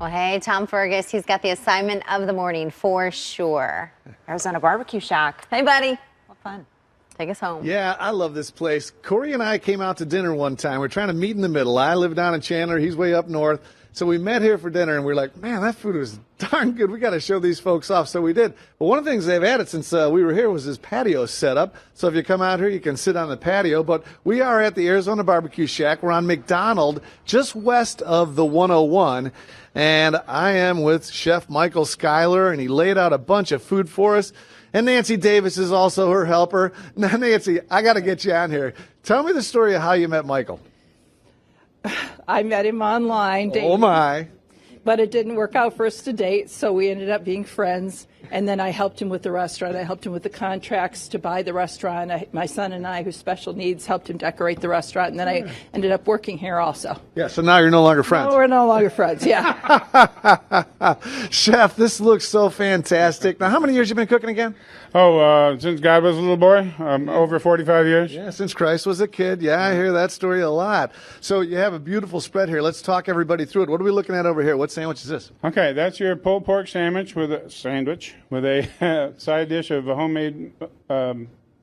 Well, hey, Tom Fergus, he's got the assignment of the morning for sure. Arizona Barbecue Shack. Hey, buddy. What fun. Take us home. Yeah, I love this place. Corey and I came out to dinner one time. We're trying to meet in the middle. I live down in Chandler. He's way up north. So we met here for dinner, and we're like, man, that food was darn good. We got to show these folks off. So we did. But one of the things they've added since we were here was this patio setup. So if you come out here, you can sit on the patio. But we are at the Arizona Barbecue Shack. We're on McDonald, just west of the 101. And I am with Chef Michael Schuyler, and he laid out a bunch of food for us. And Nancy Davis is also her helper. Now, Nancy, I got to get you on here. Tell me the story of how you met Michael. I met him online dating, Oh, my. but it didn't work out for us to date, so we ended up being friends. And then I helped him with the restaurant. I helped him with the contracts to buy the restaurant. My son and I, who's special needs, helped him decorate the restaurant. And then I ended up working here also. Yeah, so now you're no longer friends. No, we're no longer friends, yeah. Chef, this looks so fantastic. Now, how many years you been cooking again? Since God was a little boy, over 45 years. Yeah, since Christ was a kid. Yeah, I hear that story a lot. So you have a beautiful spread here. Let's talk everybody through it. What are we looking at over here? What sandwich is this? Okay, that's your pulled pork sandwich with a side dish of a homemade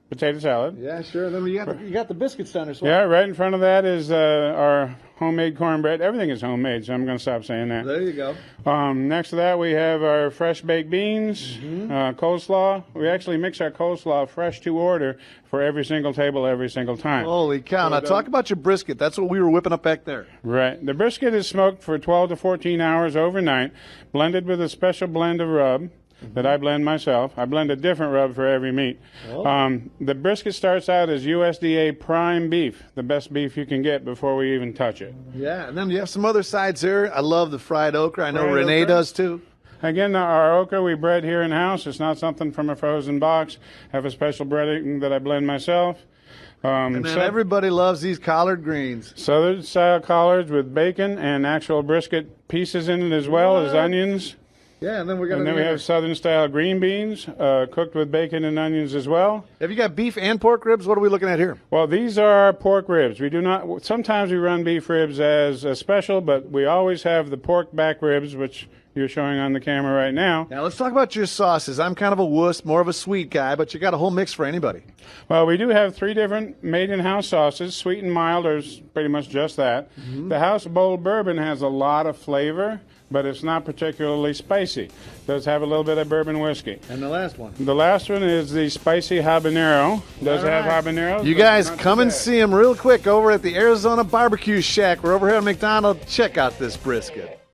potato salad. Yeah, sure. Then you got the biscuits down as well. Yeah, right in front of that is our homemade cornbread. Everything is homemade, so I'm going to stop saying that. There you go. Next to that, we have our fresh baked beans, coleslaw. We actually mix our coleslaw fresh to order for every single table every single time. Holy cow. Now, talk about your brisket. That's what we were whipping up back there. Right. The brisket is smoked for 12 to 14 hours overnight, blended with a special blend of rub that I blend myself. I blend a different rub for every meat. The brisket starts out as USDA prime beef, the best beef you can get before we even touch it. Yeah, and then you have some other sides here. I love the fried okra. I know Fried Renee okra. does too. Again, our okra we bread here in-house. It's not something from a frozen box. I have a special breading that I blend myself. And then everybody loves these collard greens. Southern style collards with bacon and actual brisket pieces in it as well as onions. Yeah, and then we have southern style green beans cooked with bacon and onions as well. Have you got beef and pork ribs? What are we looking at here? Well, these are pork ribs. We do not. Sometimes we run beef ribs as a special, but we always have the pork back ribs, which you're showing on the camera right now. Now let's talk about your sauces. I'm kind of a wuss, more of a sweet guy, but you got a whole mix for anybody. Well, we do have 3 different made-in-house sauces. Sweet and mild are pretty much just that. The House Bold Bourbon has a lot of flavor, but it's not particularly spicy. It does have a little bit of bourbon whiskey. And the last one? The last one is the spicy habanero. Does have habanero. You guys come and see him real quick over at the Arizona Barbecue Shack. We're over here at McDonald. Check out this brisket.